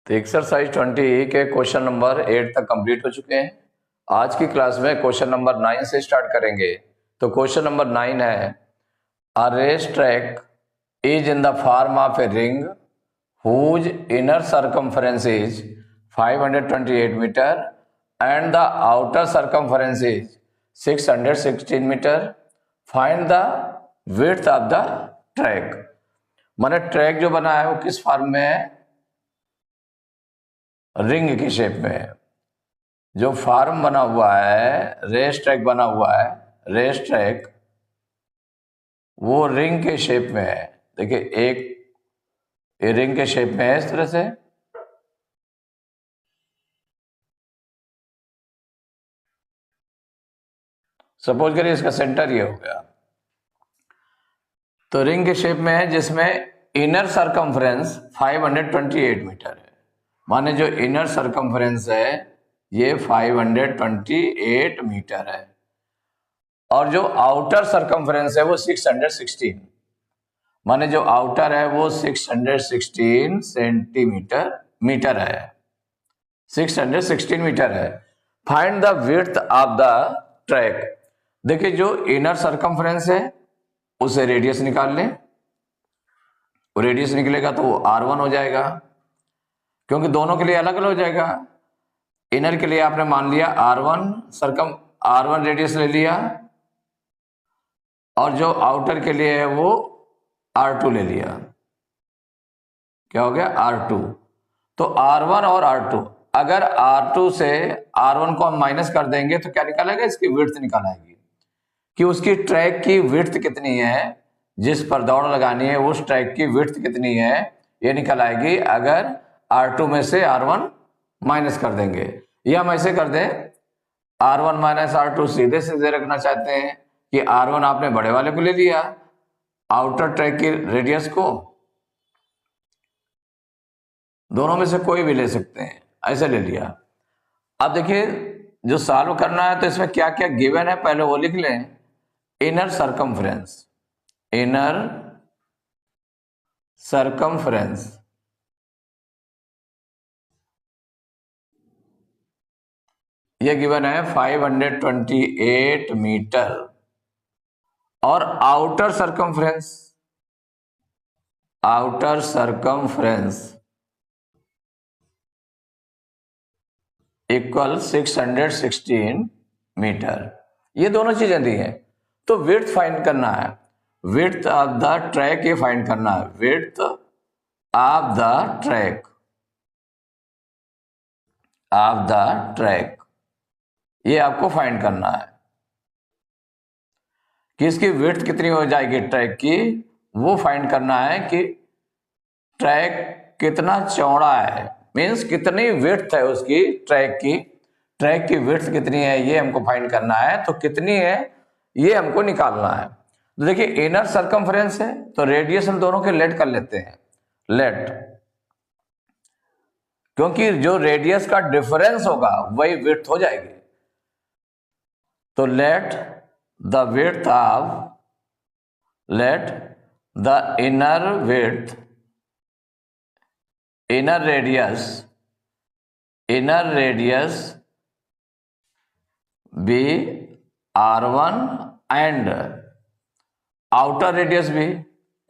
तो एक्सरसाइज 20 के question number 8 तक कंप्लीट हो चुके हैं। आज की क्लास में क्वेश्चन नंबर 9 से स्टार्ट करेंगे। तो क्वेश्चन नंबर 9 है, a race track is in the form of a ring whose inner circumference is 528 meter and the outer circumference is 616 meter. Find the width of the track. माने track जो बना है वो किस form में है? Ring की शेप में है। जो फॉर्म बना हुआ है, रेस ट्रैक बना हुआ है, रेस ट्रैक वो रिंग के शेप में है। देखिए एक ये रिंग के शेप में है इस तरह से। सपोज करिए इसका सेंटर ये हो गया, तो रिंग के शेप में है जिसमें इनर सरकमफ्रेंस 528 मीटर है। माने जो इनर सरकमफ्रेंस है ये 528 मीटर है और जो आउटर सरकमफ्रेंस है वो 616। माने जो आउटर है वो 616 सेंटीमीटर है, 616 मीटर है। Find the width of the track. देखिए जो इनर सरकमफ्रेंस है उसे रेडियस निकाल लें। रेडियस निकलेगा तो वो R1 हो जाएगा, क्योंकि दोनों के लिए अलग अलग हो जाएगा। इनर के लिए आपने मान लिया R1 रेडियस ले लिया और जो आउटर के लिए है वो R2 ले लिया। क्या हो गया? R2। तो R1 और R2, अगर R2 से R1 को हम माइनस कर देंगे तो क्या निकल आएगा? इसकी विड्थ निकल आएगी कि उसकी ट्रैक की विड्थ कितनी है, जिस पर दौड़ लगानी है उस ट्रैक की विड्थ कितनी है, ये निकल आएगी अगर R2 में से R1 माइनस कर देंगे। या हम ऐसे कर दें, R1 माइनस R2 सीधे सीधे रखना चाहते हैं कि R1 आपने बड़े वाले को ले लिया, आउटर ट्रैक की रेडियस को, दोनों में से कोई भी ले सकते हैं, ऐसे ले लिया। अब देखिए जो सॉल्व करना है तो इसमें क्या क्या गिवन है पहले वो लिख लें। इनर सरकमफ्रेंस ये गिवन है 528 मीटर और आउटर सरकमफ्रेंस इक्वल 616 मीटर। ये दोनों चीजें दी हैं। तो विड्थ फाइंड करना है, विड्थ ऑफ द ट्रैक ये फाइंड करना है। विड्थ ऑफ द ट्रैक ये आपको फाइंड करना है कि इसकी विड्थ कितनी हो जाएगी ट्रैक की, वो फाइंड करना है कि ट्रैक कितना चौड़ा है, मीन्स कितनी विड्थ है उसकी ट्रैक की विड्थ कितनी है ये हमको फाइंड करना है। तो कितनी है ये हमको निकालना है। तो देखिए इनर सरकमफ्रेंस है तो रेडियस हम दोनों के लेट कर लेते हैं, लेट, क्योंकि जो रेडियस का डिफरेंस होगा वही विड्थ हो जाएगी। तो let the inner radius be R1 and outer radius B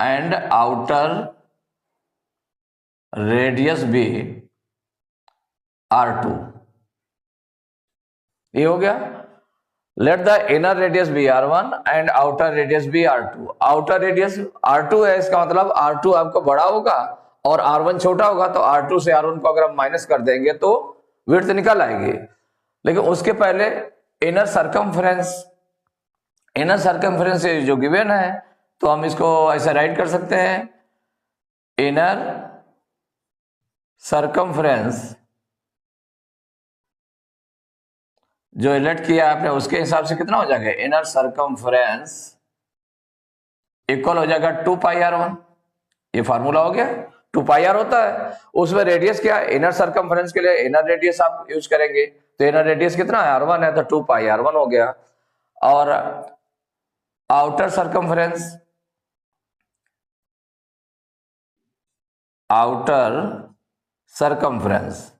and outer radius B R2। ये हो गया। Let the inner radius be R1 and outer radius be R2। Outer radius R2 है, इसका मतलब R2 आपको बड़ा होगा और R1 छोटा होगा, तो R2 से R1 को अगर हम माइनस कर देंगे तो विड्थ निकल आएगी। लेकिन उसके पहले इनर सरकमफ्रेंस जो गिवन है तो हम इसको ऐसे राइट कर सकते हैं, इनर सरकमफ्रेंस जो इलेक्ट किया आपने उसके हिसाब से कितना हो जाएगा? इनर सरकमफ्रेंस इक्वल हो जाएगा 2πr1। ये फार्मूला हो गया, 2πr होता है, उसमें रेडियस क्या है? इनर सरकमफ्रेंस के लिए इनर रेडियस आप यूज करेंगे, तो इनर रेडियस कितना है? R1 है, तो 2πr1 हो गया। और आउटर सर्कमफ्रेंस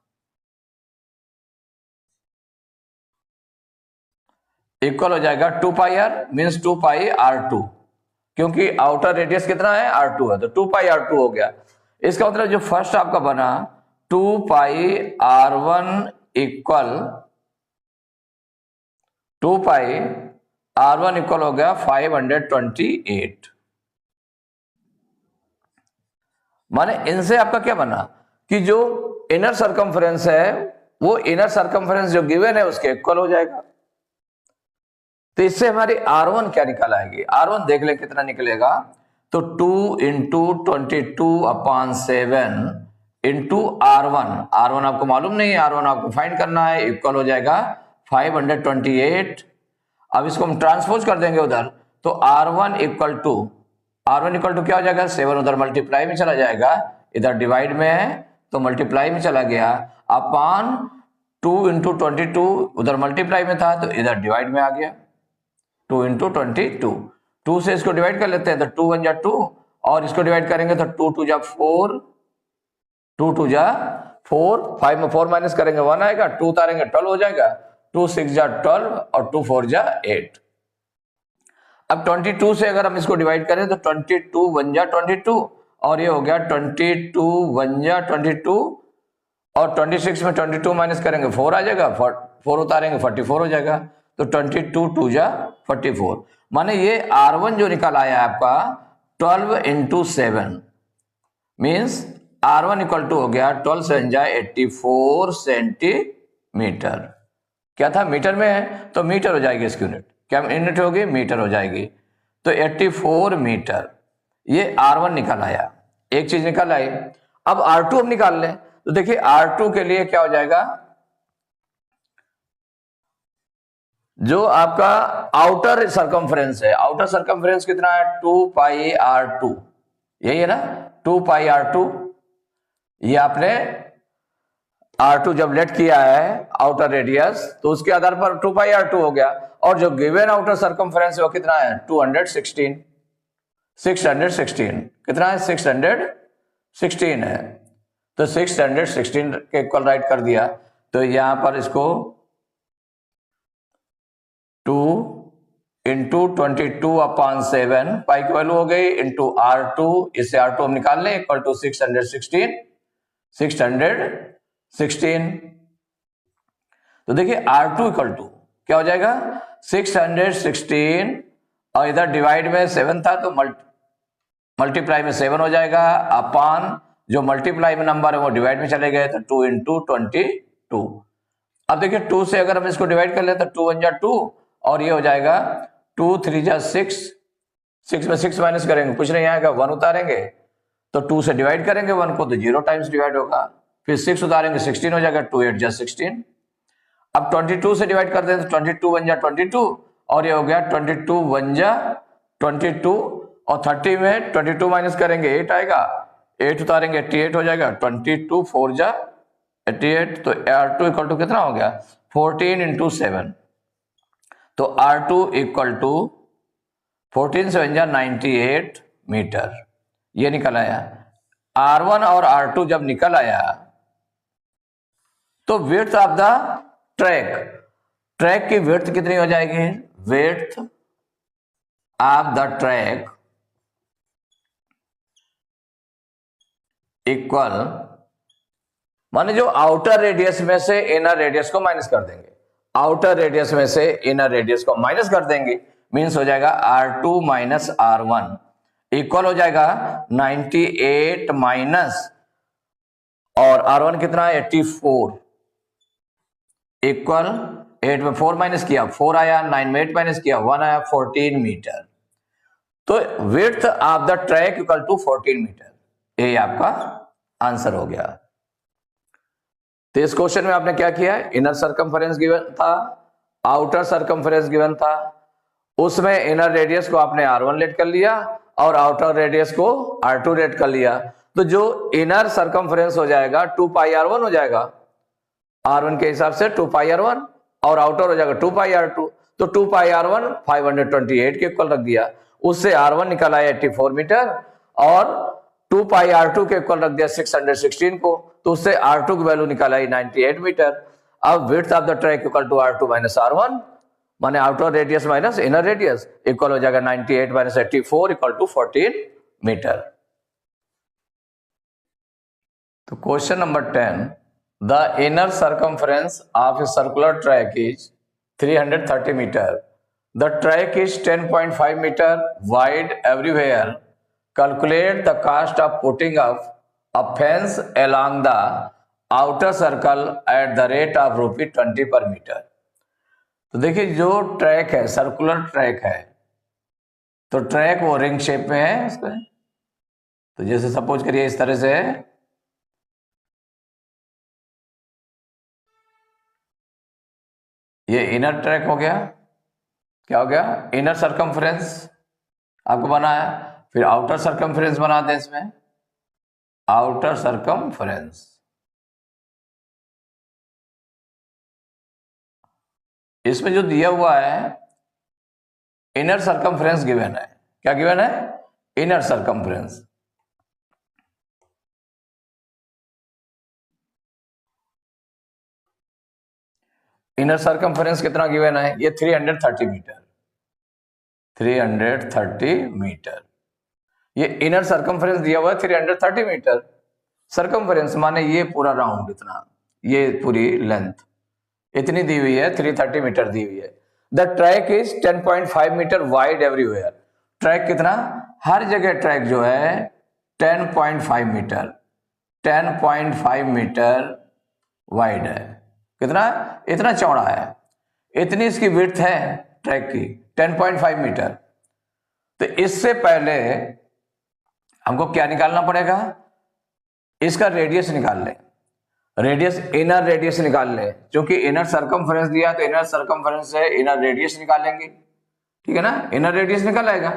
इक्वल हो जाएगा 2 pi are, means 2 pi R2, क्योंकि आउटर रेडियस कितना है R2 है, तो 2 पाई R2 हो गया। इसका मतलब जो फर्स्ट आपका बना 2 पाई R1 इक्वल 2 पाई R1 इक्वल हो गया 528। माने इनसे आपका क्या बना कि जो इनर सर्कमफ्रेंस है वो इनर सर्कमफ्रेंस जो गिवन है उसके इक्वल हो जाएगा। तो इससे हमारी R1 क्या निकल आएगी, R1 देख ले कितना निकलेगा, तो 2 इंटू 22/7 इंटू R1 आपको मालूम नहीं है, R1 आपको फाइंड करना है, इक्वल हो जाएगा 528। अब इसको हम ट्रांसपोज कर देंगे उधर, तो R1 इक्वल टू क्या हो जाएगा, 7 उधर मल्टीप्लाई में चला जाएगा, इधर डिवाइड में है तो मल्टीप्लाई में चला गया, अपान 2 इंटू 22 उधर मल्टीप्लाई में था तो इधर डिवाइड में आ गया, 2 इंटू 22। 2 से इसको डिवाइड कर लेते हैं तो 2 1 जा 2, और इसको डिवाइड करेंगे तो 2 2 जा 4, 2 2 जा 4, 5 में 4 माइनस करेंगे 1 आएगा, 2 उतारेंगे 12 हो जाएगा, 2 6 जा 12 और 2 4 जा 8। अब 22 से अगर हम इसको डिवाइड करें तो 22 1 जा 22, और ये हो गया 22 1 जा 22, और 26 में 22 माइनस करेंगे 4 आ जाएगा, 4 उतारेंगे 44 हो जाएगा, तो 22 2 जा 44। माने ये R1 जो निकल आया आपका 12 into 7, means R1 equal to हो गया 12 7 जा 84 सेंटीमीटर। क्या था, मीटर में है तो मीटर हो जाएगी इसकी यूनिट, क्या यूनिट होगी, मीटर हो जाएगी, तो 84 मीटर ये R1 निकल आया, एक चीज निकल आई। अब R2 हम निकाल लें, तो देखिए R2 के लिए क्या हो जाएगा, जो आपका आउटर सर्कमफ्रेंस है, आउटर सर्कमफ्रेंस कितना है 2 पाई R2, यही है ना 2 पाई R2, ये आपने R2 जब लेट किया है आउटर रेडियस तो उसके आधार पर 2 पाई R2 हो गया, और जो गिवन आउटर सर्कमफ्रेंस है वो कितना है 616 कितना है 616 है, तो 616 के इक्वल राइट कर दिया, तो यहां पर इसको 2 इंटू 22/7 पाई की वैल्यू हो गई इंटू R2, इससे R2 हम निकाल लें इक्वल टू 616। तो देखिए R2 इक्वल टू क्या हो जाएगा 616, और इधर डिवाइड में 7 था तो मल्टीप्लाई में 7 हो जाएगा, अपान जो मल्टीप्लाई में नंबर है वो डिवाइड में चले गए तो 2 इंटू 22। अब देखिए 2 से अगर हम इसको डिवाइड कर ले तो 2 1 जा 2, और ये हो जाएगा 2 3 जा 6, 6 में 6 माइनस करेंगे कुछ नहीं आएगा, 1 उतारेंगे तो 2 से डिवाइड करेंगे 1 को तो 0 टाइम्स डिवाइड होगा, फिर 6 उतारेंगे 16 हो जाएगा, 2 8 जा 16। अब 22 से डिवाइड कर दें तो 22 1 जा 22, और ये हो गया 22 1 जा 22, और 30 में 22 माइनस करेंगे 8 आएगा, 8 उतारेंगे 88 हो जाएगा, 22 4 जा 88, तो R2 इक्वल टू कितना हो गया 14 इंटू 7, तो R2 इक्वल टू 14 7 जा 98 मीटर, ये निकल आया। R1 और R2 जब निकल आया तो विड्थ ऑफ द ट्रैक की विड्थ कितनी हो जाएगी, width of the track equal, माने जो आउटर रेडियस में से इनर रेडियस को माइनस कर देंगे, आउटर रेडियस में से इनर रेडियस को माइनस कर देंगे, मीन्स हो जाएगा R2 माइनस R1 इक्वल हो जाएगा 98 माइनस, और R1 कितना है 84 इक्वल 8 में 4 माइनस किया 4 आया, 9 में 8 माइनस किया 1 आया, 14 मीटर। तो width of the track equal to 14 metre, ये आपका आंसर हो गया। तो इस क्वेश्चन में आपने क्या किया, इनर सर्कमफरेंस गिवन था, आउटर सर्कमफरेंस गिवन था, उसमें इनर रेडियस को आपने R1 लेट कर लिया और आउटर रेडियस को R2 लेट कर लिया, तो जो इनर सर्कमफरेंस हो जाएगा 2 पाई R1 हो जाएगा, R1 के हिसाब से 2 पाई R1, और आउटर हो जाएगा 2 पाई R2, तो 2 पाई R1 528 के इक्वल रख दिया, उससे R1 निकल आया 84 मीटर, और 2 पाई R2 के इक्वल रख दिया 616 को, तो उससे R2 की वैल्यू निकाला 98 मीटर। अब width of the track equal to R2 minus R1, माने outer radius minus inner radius, equal हो जाएगा 98 माइनस 84 इक्वल टू 14 मीटर। तो question number 10, the inner circumference of a circular track is 330 metre, the track is 10.5 metre wide everywhere, calculate the cost of putting up a fence along the outer circle at the rate of ₹20 per metre. तो देखिए जो track है circular track है, तो track वो ring shape में है इसमें। तो जैसे सपोज करिए इस तरह से है, ये इनर ट्रैक हो गया, क्या हो गया, इनर सर्कमफ्रेंस आपको बना है। फिर आउटर सर्कमफ्रेंस बनाते हैं इसमें, आउटर सर्कमफ्रेंस। इसमें जो दिया हुआ है इनर सर्कमफ्रेंस गिवन है, क्या गिवन है, इनर सर्कमफ्रेंस। इनर सर्कमफ्रेंस कितना गिवन है, ये 330 मीटर, 330 मीटर। ये इनर सर्कमफ्रेंस दिया हुआ है 330 मीटर। सर्कमफ्रेंस माने ये पूरा राउंड इतना, ये पूरी लेंथ इतनी दी हुई है, 330 मीटर दी हुई है। The track is 10.5 metre wide everywhere. Track कितना, हर जगह ट्रैक जो है 10.5 मीटर, 10.5 मीटर वाइड है। कितना, इतना चौड़ा है, इतनी इसकी विड्थ है ट्रैक की 10.5 मीटर। तो इससे पहले हमको क्या निकालना पड़ेगा, इसका रेडियस निकाल लें, रेडियस इनर रेडियस निकाल लें, क्योंकि इनर सर्कमफ्रेंस दिया तो इनर सर्कमफ्रेंस से इनर रेडियस निकालेंगे, ठीक है ना, इनर रेडियस निकल आएगा।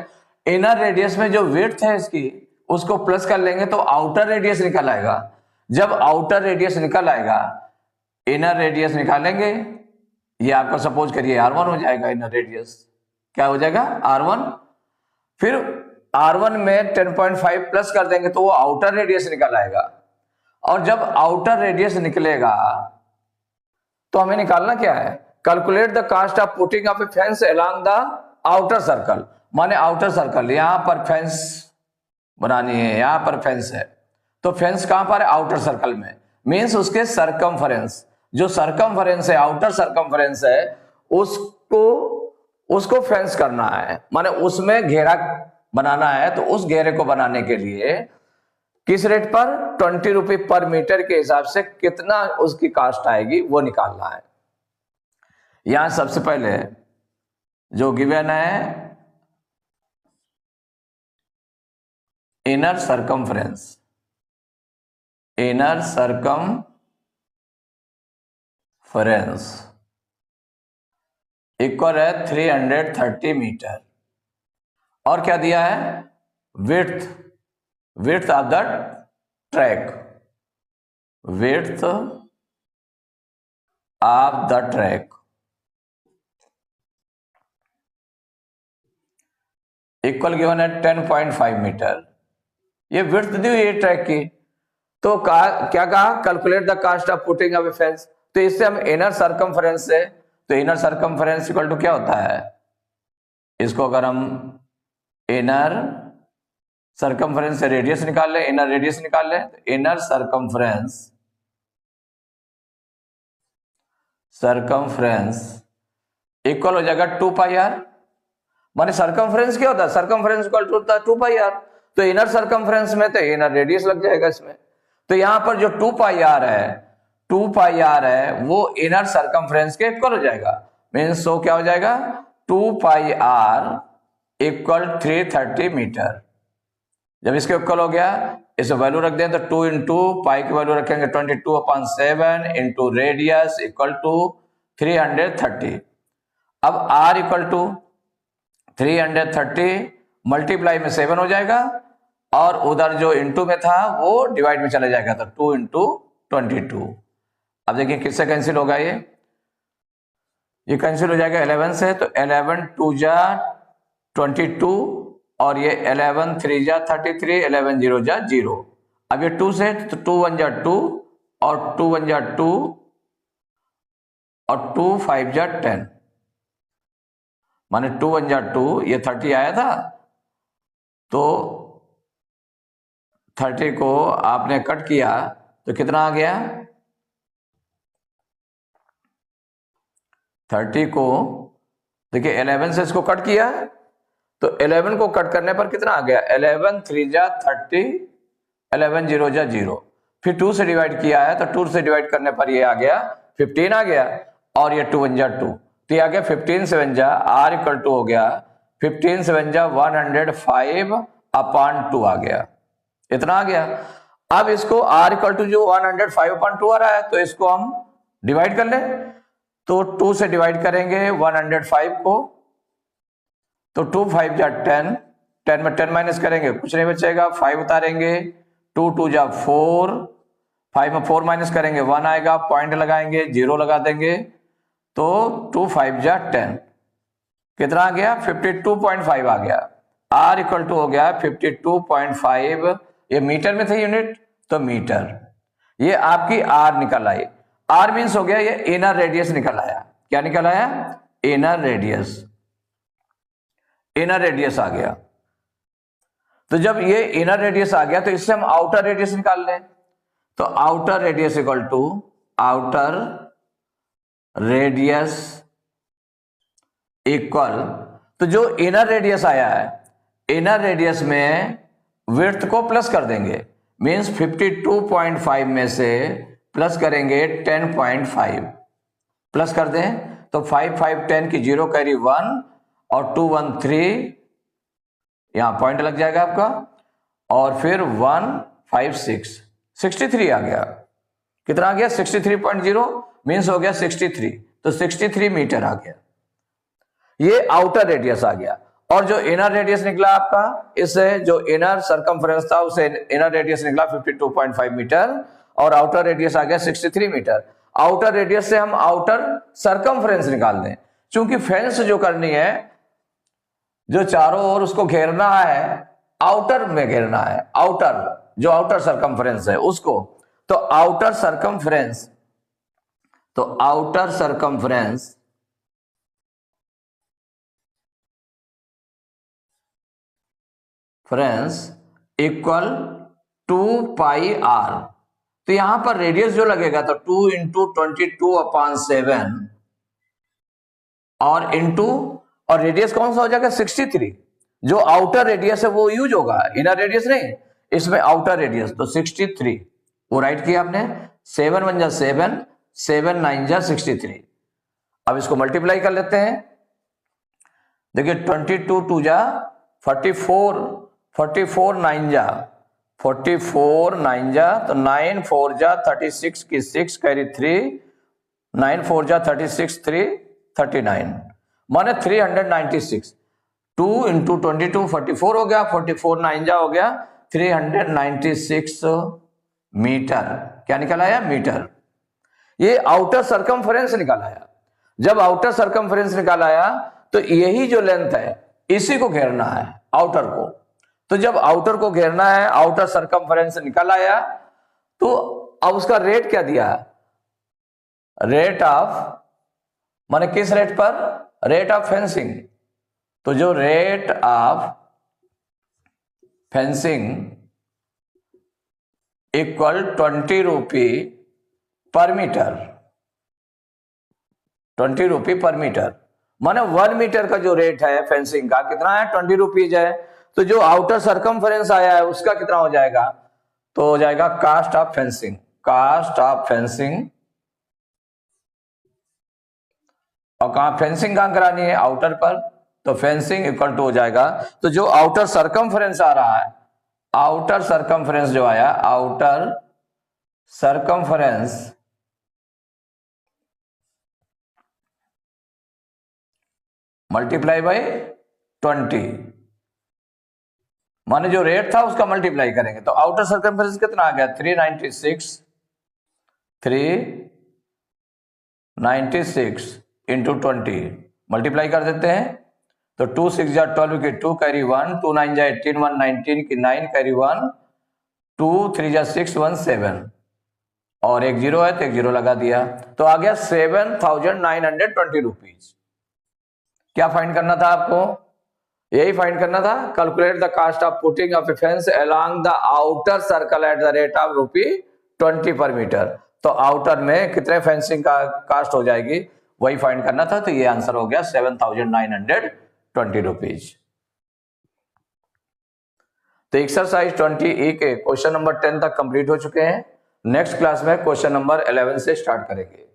इनर रेडियस में जो विड्थ है इसकी उसको प्लस कर लेंगे तो आउटर रेडियस निकल आएगा। जब आउटर रेडियस निकल आएगा, इनर रेडियस निकालेंगे, ये आपका सपोज करिए R1 हो जाएगा, इनर रेडियस क्या हो जाएगा R1। फिर R1 में 10.5 प्लस कर देंगे तो वो आउटर रेडियस निकल आएगा। और जब आउटर रेडियस निकलेगा तो हमें निकालना क्या है, calculate the cost of putting up a fence along the outer circle. माने आउटर सर्कल, यहां पर फेंस बनानी है, यहां पर फेंस है, तो फेंस कहां पर है, आउटर सर्कल में। मींस उसके सर्कमफ्रेंस, जो सर्कमफ्रेंस है, आउटर सर्कमफ्रेंस है, उसको फेंस करना है, माने उसमें घेरा बनाना है। तो उस घेरे को बनाने के लिए किस रेट पर, 20 रुपये पर मीटर के हिसाब से कितना उसकी कास्ट आएगी वो निकालना है। यहां सबसे पहले जो गिवन है inner circumference, inner circumference equal है 330 मीटर, और क्या दिया है, width of the track, width of the track equal given है 10.5 मीटर। ये विड्थ दी हुई है ट्रैक की। तो क्या कहा, calculate the cost of putting up a fence. तो इससे हम इनर सर्कमफ्रेंस से, तो इनर सर्कमफ्रेंस इक्वल टू क्या होता है, इसको अगर हम इनर सर्कमफ्रेंस से रेडियस निकाल लें, इनर रेडियस निकाल लें, तो इनर सर्कमफ्रेंस इक्वल हो जाएगा 2 पाई आर। माने सर्कमफ्रेंस क्या होता है, सर्कमफ्रेंस इक्वल टू होता है 2 पाई आर। तो इनर सर्कमफ्रेंस में तो इनर रेडियस लग जाएगा इसमें। तो यहां पर जो 2 पाई आर है, 2 पाई आर है, वो इनर सर्कमफ्रेंस के इक्वल हो जाएगा। मीन्स सो क्या हो जाएगा, 2 पाई आर इक्वल 330 मीटर। जब इसके इक्वल हो गया, इसे वैल्यू रख दें तो 2 इंटू पाई की वैल्यू रखेंगे 22/7 इंटू रेडियस इक्वल टू 330। अब r इक्वल टू 330 मल्टीप्लाई में 7 हो जाएगा, और उधर जो इंटू में था वो डिवाइड में चला जाएगा, तो 2 इंटू 22। अब देखिए किससे कैंसिल होगा, ये कैंसिल हो जाएगा 11 से। तो 11 2 जा 22, और ये 11 3 जा 33, 11 0 जा 0। अब ये 2 से, तो 2 1 जा 2, और 2 1 जा 2 और 2 5 जा 10, माने 2 1 जा 2, ये 30 आया था, तो 30 को आपने कट किया तो कितना आ गया? 30 को देखिए 11 से इसको कट किया, तो 11 को कट करने पर कितना आ गया? 11 3 जा 30, 11 0 जा 0, फिर 2 से डिवाइड किया है तो 2 से डिवाइड करने पर ये आ गया 15 आ गया, और ये 2 1 जा 2, तो ये आ गया 15 7 जा R इक्वल टू हो गया 15 7 जा 105/2 आ गया, इतना आ गया। अब इसको R इक्वल टू जो 105/2 आ रहा है, तो इसको हम डिवाइड कर लें, तो 2 से डिवाइड करेंगे 105 को, तो 2 5 जा 10, 10 में 10 माइनस करेंगे कुछ नहीं बचेगा, 5 उतारेंगे, 2 2 जा 4, 5 में 4 माइनस करेंगे 1 आएगा, पॉइंट लगाएंगे 0 लगा देंगे, तो 2 5 जा 10, कितना आ गया? 52.5 आ गया। R इक्वल टू हो गया 52.5, ये मीटर में थे यूनिट, तो मीटर, ये आपकी R निकल आई। R मीन्स हो गया ये इनर रेडियस निकल आया। क्या निकल आया? इनर रेडियस, इनर रेडियस आ गया। तो जब ये इनर रेडियस आ गया तो इससे हम आउटर रेडियस निकाल लें, तो outer radius equal to outer radius equal, तो जो इनर रेडियस आया है, इनर रेडियस में विड्थ को प्लस कर देंगे, मींस 52.5 में से प्लस करेंगे 10.5, प्लस कर दें तो 5 5 10 की 0 कैरी 1 और 2 1 3, यहां पॉइंट लग जाएगा आपका, और फिर 1 5 6 63 आ गया। कितना आ गया? 63.0 मीन्स हो गया 63, तो 63 मीटर आ गया। ये आउटर रेडियस आ गया। और जो इनर रेडियस निकला आपका, इससे जो इनर सरकमफ्रेंस था उसे इनर रेडियस निकला 52.5 मीटर और आउटर रेडियस आ गया 63 मीटर। आउटर रेडियस से हम आउटर सरकमफ्रेंस निकाल दें, क्योंकि फेंस जो करनी है, जो चारों ओर उसको घेरना है, आउटर में घेरना है, आउटर जो आउटर सरकमफ्रेंस है उसको, तो आउटर सरकमफ्रेंस, तो outer circumference equal 2 pi R. तो यहां पर रेडियस जो लगेगा तो 2 इंटू 22/7 और इंटू, और रेडियस कौन सा हो जाएगा? 63। जो आउटर रेडियस है वो यूज होगा, इनर रेडियस नहीं, इसमें आउटर रेडियस, तो 63 वो राइट किया आपने। 7 1 जा 7, 7 9 जा 63। अब इसको मल्टीप्लाई कर लेते हैं। देखिए 22 2 जा 44, 44 9 जा 44 9 जा, तो 9 4 जा 36 की 6 कैरी 3, 9 4 जा 36 3 39, माने 396। 2 इंटू 22 44 हो गया, 44 9 जा हो गया 396 मीटर। क्या निकल आया? मीटर। ये आउटर सरकमफ्रेंस निकल आया। जब आउटर सरकमफ्रेंस निकल आया तो यही जो लेंथ है इसी को घेरना है, आउटर को। तो जब आउटर को घेरना है, आउटर सरकमफ्रेंस निकल आया, तो अब उसका रेट क्या दिया? रेट ऑफ, माने किस रेट पर? Rate of fencing. तो जो रेट ऑफ फेंसिंग इक्वल 20 रुपी पर मीटर, 20 रुपी पर मीटर, माने 1 मीटर का जो रेट है फेंसिंग का कितना है? 20 रुपीज है। तो जो आउटर सरकमफ्रेंस आया है उसका कितना हो जाएगा? तो हो जाएगा cost of fencing, cost of fencing. और कहां फेंसिंग कहां करानी है? आउटर पर, तो फेंसिंग इक्वल टू हो जाएगा, तो जो आउटर सरकमफ्रेंस आ रहा है, आउटर सरकमफ्रेंस जो आया, आउटर सरकमफ्रेंस मल्टीप्लाई बाई 20, माने जो रेट था उसका मल्टीप्लाई करेंगे, तो आउटर सरकमफ्रेंस कितना आ गया? 396 इंटू 20 मल्टीप्लाई कर देते हैं, तो 2 6 जा 12 की 2 कैरी 1, 2 9 जा 18, 1 19 की 9 कैरी 1, 2 3 जा 6 1 7, और एक जीरो है तो एक जीरो लगा दिया, तो आ गया 7,920 रुपीज। क्या फाइंड करना था आपको? यही फाइंड करना था, calculate the cost of putting up a fence along the outer circle at the rate of ₹20 per metre. तो आउटर में कितने फेंसिंग का कास्ट हो जाएगी वही फाइंड करना था, तो ये आंसर हो गया 7,920 रुपीज। तो एक्सरसाइज 20E के क्वेश्चन नंबर 10 तक कंप्लीट हो चुके हैं। नेक्स्ट क्लास में क्वेश्चन नंबर 11 से स्टार्ट करेंगे।